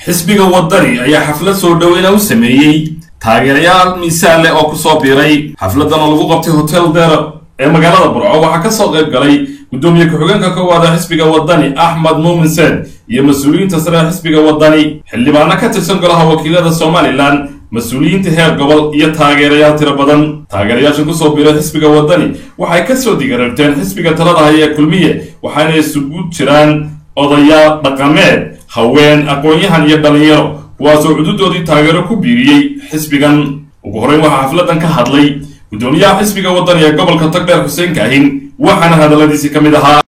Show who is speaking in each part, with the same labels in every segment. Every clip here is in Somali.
Speaker 1: xisbiga wadani ayaa xaflad soo dhaweyn u sameeyay taageerayaal miisaan leh oo ku soo biiray xafladan oo lagu qabtay hotel Deera ee magaalada Burco waxa ka soo qayb galay gudoomiye ku-xigeenka koowaad xisbiga wadani Axmed Muumin Saad iyo mas'uuliyiinta sare xisbiga wadani xildhibaano ka tirsan golaha wakiilada Soomaaliland mas'uuliyiinta heer gobol iyo taageerayaal tiro badan taageerayaasha ku soo biiray xisbiga wadani waxay ka soo digaarteen xisbiga talada haya kulmiye waxaana isugu jiraan odayaal dhaqameed haween aqoon-yahan iyo dhalinyaro kuwaasoo xuduudoodii taageero ku biiriyey xisbigan ugu horeyn waxaa xafladan ka hadlay gudoomiyaha xisbiga wadani ee gobolka Togdheer Xuseen Kaahin waxaana hadaladiisii ka mid ahaa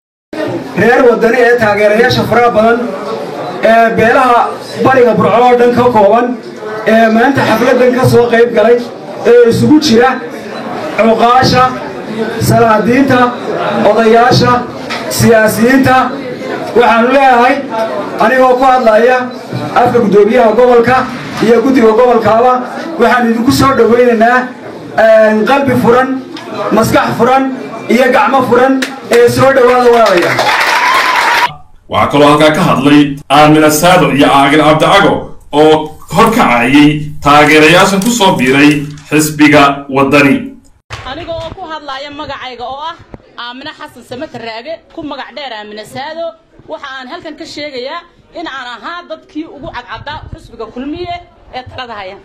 Speaker 2: reer wadani ee taageerayaasha faraha badan ee beelaha bariga Burco oo dhan ka kooban ee maanta xafladan ka soo qayb galay ee isugu jira cuqaasha salaadiinta odayaasha siyaasiyiinta waxaan leeyahay anigoo ku hadlaya afka gudoomiyaha gobolka iyo guddiga gobolkaaba waxaan idinku soo dhaweynaynaa qalbi furan maskax furan iyo gacmo furan ee soo dhawaada walaalayaal
Speaker 1: waxaa kaloo halkaa ka hadlay Aamina Saado iyo Caaqil Cabdicago oo horkacayay taageerayaashan ku soo biiray xisbiga wadani
Speaker 3: anigoo ku hadlaya magacayga oo ah Aamina Xasan Samata Raage ku magac dheer Aamina Saado waxa aan halkan ka sheegayaa in aan ahaa dadkii ugu cadcada xisbiga kulmiye ee talada haya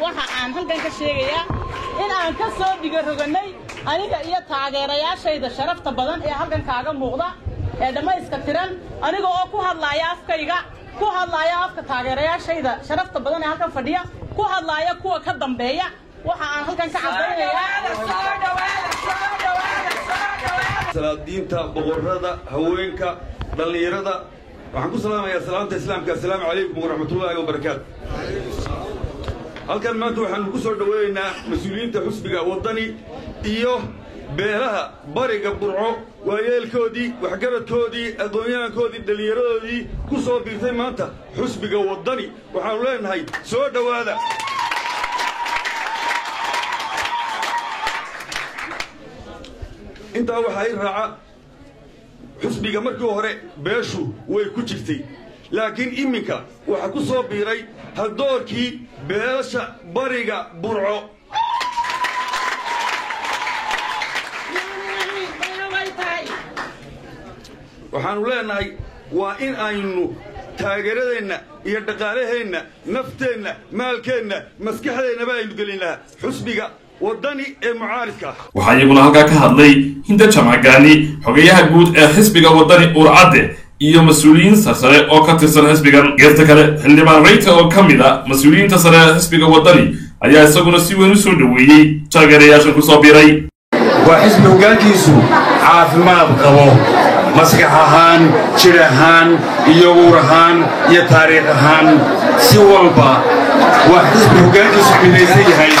Speaker 3: waxa aan halkan ka sheegayaa in aan ka soo dhigaroganay aniga iyo taageerayaashayda sharafta badan ee halkan kaaga muuqda ee dhamayska tiran aniga oo ku hadlaya afkayga ku hadlaya afka taageerayaashayda sharafta badan ee halkan fadhiya ku hadlaya kuwa ka dambeeya waxa aan halkan ka cadeynayaa
Speaker 4: salaadiinta boqorada haweenka dhalinyarada waxaan ku salaamayaa salaanta islaamka assalaamu calaykum waraxmatullaahi wabarakaatu halkan maanta waxaan ku soo dhaweynaynaa mas'uuliyiinta xisbiga wadani iyo beelaha bariga Burco waayeelkoodii waxgaradkoodii aqoon-yahankoodii dhalinyaradoodii ku soo biirtay maanta xisbiga wadani waxaanu leenahay soo dhawaada intaa waxaa i raaca xisbiga markii hore beeshu way ku jirtay laakiin iminka waxaa ku soo biiray haldoorkii beesha bariga Burco waxaanu leenahay waa in aynu taageeradeenna iyo dhaqaalaheenna nafteenna maalkeenna maskaxdeennaba aynu gelin lahaa xisbiga wadani ee mucaaridka
Speaker 1: waxaa iyaguna halkaa ka hadlay Hinda Jamcagaani xogayaha guud ee xisbiga wadani Urcadde iyo mas'uuliyiin sare oo ka tirsan xisbigan geerta kale xildhibaan Rayta oo ka mid ah mas'uuliyiinta sare ee xisbiga wadani ayaa isaguna si weyn u soo dhaweeyay taageerayaasha ku soo biiray
Speaker 5: waa xisbi hoggaankiisu caafimaad qabo maskax ahaan jir ahaan iyo uur ahaan iyo taariikh ahaan si walba waa xisbi hoggaankiisu midaysan yahay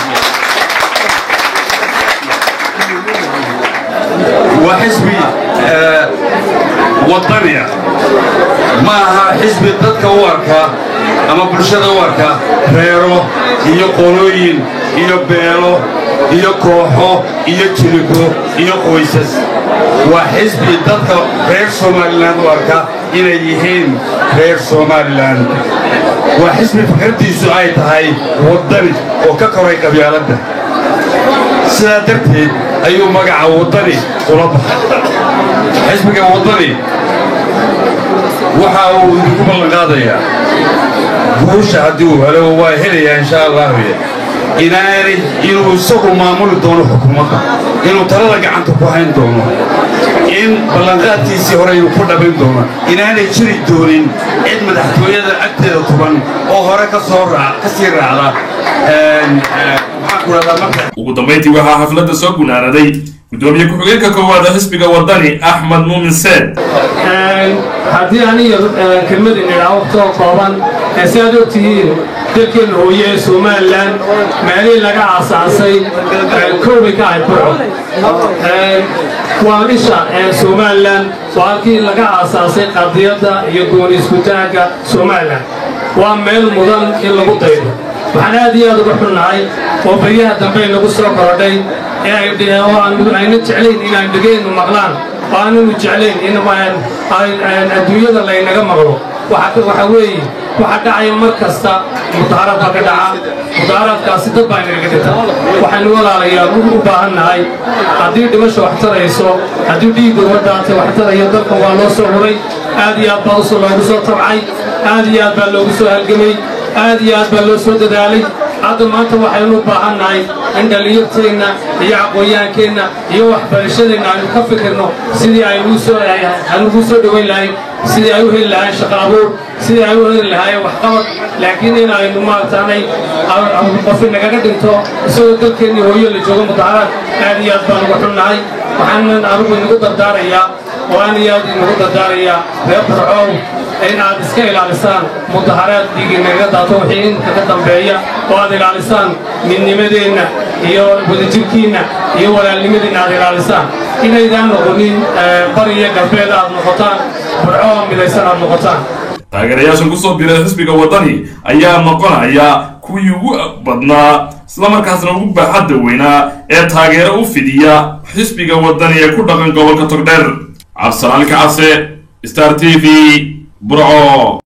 Speaker 5: وحزبي وطنية معها حزب ضدك واركا أما برشاد واركا ريرو إيو قولوين إيو بيرو إيو كوحو إيو تلقو إيو قويسس وحزبي ضدك رير سوماليلاند واركا إليهين رير سوماليلاند وحزبي فكرتي سعيد هاي وطني وكاكوري قبيالته سادرتي أيو مقع وطني وربح حزبك وطني وحاو لكم القاضية بوش عدوه هلو واهلية إن شاء الله إناري إنو سوقوا معمول دونه حكومته إنو ترلق عن تقوحين دونه إن بلنغاتي سيهوري يفرد بين دونه إناري جري دونين إن مدحتوية أكتر طبعا أو هراك صورة كثير على
Speaker 1: ugu dambeyntii waxaa xafladda soo gunaanaday gudoomiye ku-xigeenka koowaad xisbiga wadani Axmed Muumin Saad
Speaker 6: haddii aniga kelmad inaa waqtoo kooban sidaad ogtihiin dalkeena hooye ee Soomaaliland maalin laga aasaasay koobi ka ay Burco waa isha Soomaaliland halkii laga aasaasay qadiyadda iyo gooni isku taagga Soomaaliland waa meel mudan in lagu daydo waxaan aad iyo aad uga xunnahay oo bariyaha dambe nagu soo korodhay ayna jeclayn inaan dhegeynu maqlaan oo aananu jeclayn in adduunyada laynaga maqlo waxa weeye waxa dhacaya mar kasta mudaharaad baa ka dhaca mudaharaadkaasi dad baa inaga dhinta waxaynu walaalayaal u baahannahay haddii dhimasho wax tarayso haddii dhiigga wadaatay wax taraya dalkan waa loo soo huray aad iyo aad baa loogu soo tabcay aad iyo aad baa loogu soo halgamay aad iyo aad baa loo soo dadaalay hadda maanta waxaynu u baahannahay in dhallinyarteenna iyo aqoonyaankeenna iyo waxbarashadeenna aynu ka fikirno sidii aynugu soo dhoweyn lahayn sidii ay u heli lahayn shaqo abuur sidii ay u heli lahaayeen waxqabad laakiin in aynu maartaanay qofi nagaga dhinto isagoo dalkeennii hooyo la joogo mudaharaad aad iyo aad baan uga xunnahay waxaanan anigu inagu dardaarayaa oo aan iyo aad inagu dardaarayaa reer burcow in aad iska ilaalisaan mudaharaad dhiigii nagaga daato wixii inta ka dambeeya oo aad ilaalisaan midnimadeenna iyo wadajirkiinna iyo walaalnimadeenna aad ilaalisaan inaydaan noqonin bari iyo galbeed aad noqotaan burco midaysan aad noqotaan
Speaker 1: taageerayaashan ku soo biiray xisbiga waddani ayaa noqonaya kuwii ugu badnaa islamarkaasna ugu baaxadda weynaa ee taageero u fidiya xisbiga waddani ee ku dhaqan gobolka togdheer cabdisalaan kacase star t v burco